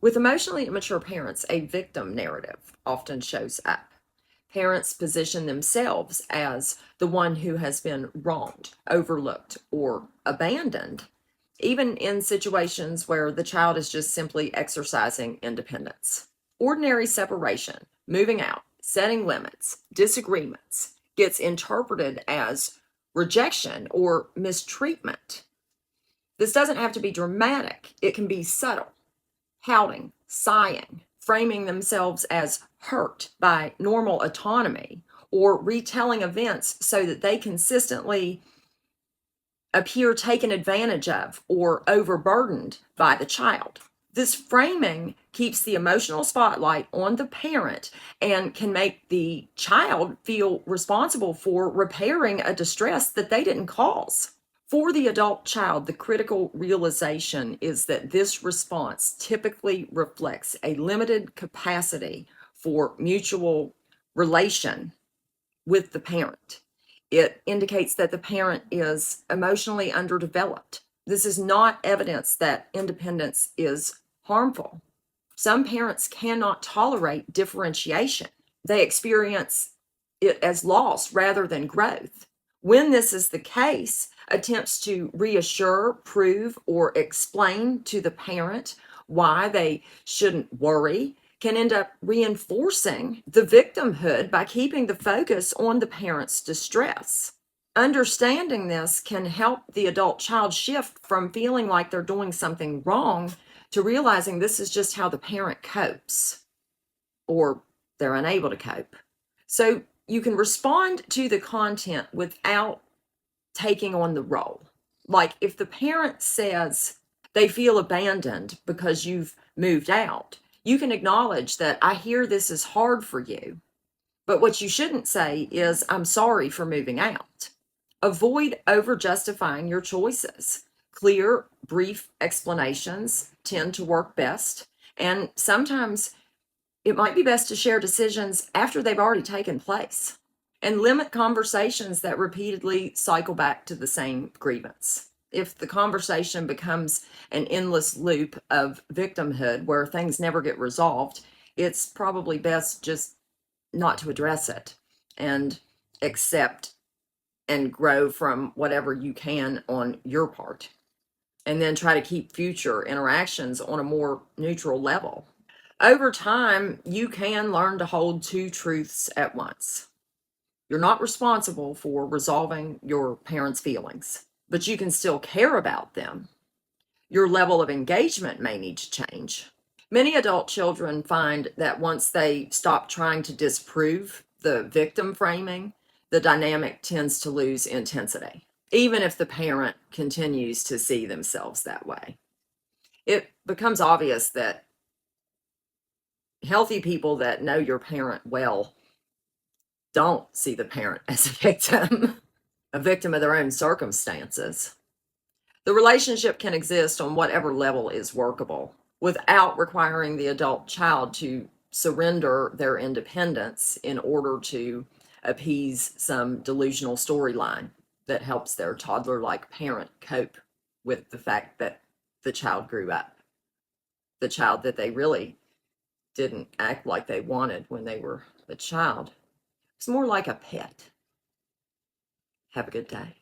With emotionally immature parents, a victim narrative often shows up. Parents position themselves as the one who has been wronged, overlooked, or abandoned, even in situations where the child is just simply exercising independence. Ordinary separation, moving out, setting limits, disagreements gets interpreted as rejection or mistreatment. This doesn't have to be dramatic, it can be subtle, pouting, sighing, framing themselves as hurt by normal autonomy, or retelling events so that they consistently appear taken advantage of or overburdened by the child. This framing keeps the emotional spotlight on the parent and can make the child feel responsible for repairing a distress that they didn't cause. For the adult child, the critical realization is that this response typically reflects a limited capacity for mutual relation with the parent. It indicates that the parent is emotionally underdeveloped. This is not evidence that independence is harmful. Some parents cannot tolerate differentiation. They experience it as loss rather than growth. When this is the case, attempts to reassure, prove, or explain to the parent why they shouldn't worry can end up reinforcing the victimhood by keeping the focus on the parent's distress. Understanding this can help the adult child shift from feeling like they're doing something wrong to realizing this is just how the parent copes, or they're unable to cope. So you can respond to the content without taking on the role. Like if the parent says they feel abandoned because you've moved out, you can acknowledge that I hear this is hard for you. But what you shouldn't say is, I'm sorry for moving out. Avoid over justifying your choices. Clear, brief explanations tend to work best. And sometimes it might be best to share decisions after they've already taken place, and limit conversations that repeatedly cycle back to the same grievance. If the conversation becomes an endless loop of victimhood where things never get resolved, it's probably best just not to address it and accept and grow from whatever you can on your part. And then try to keep future interactions on a more neutral level. Over time, you can learn to hold two truths at once. You're not responsible for resolving your parents' feelings, but you can still care about them. Your level of engagement may need to change. Many adult children find that once they stop trying to disprove the victim framing, the dynamic tends to lose intensity, even if the parent continues to see themselves that way. It becomes obvious that healthy people that know your parent well don't see the parent as a victim of their own circumstances. The relationship can exist on whatever level is workable without requiring the adult child to surrender their independence in order to appease some delusional storyline that helps their toddler-like parent cope with the fact that the child grew up, the child that they really didn't act like they wanted when they were a child. It's more like a pet. Have a good day.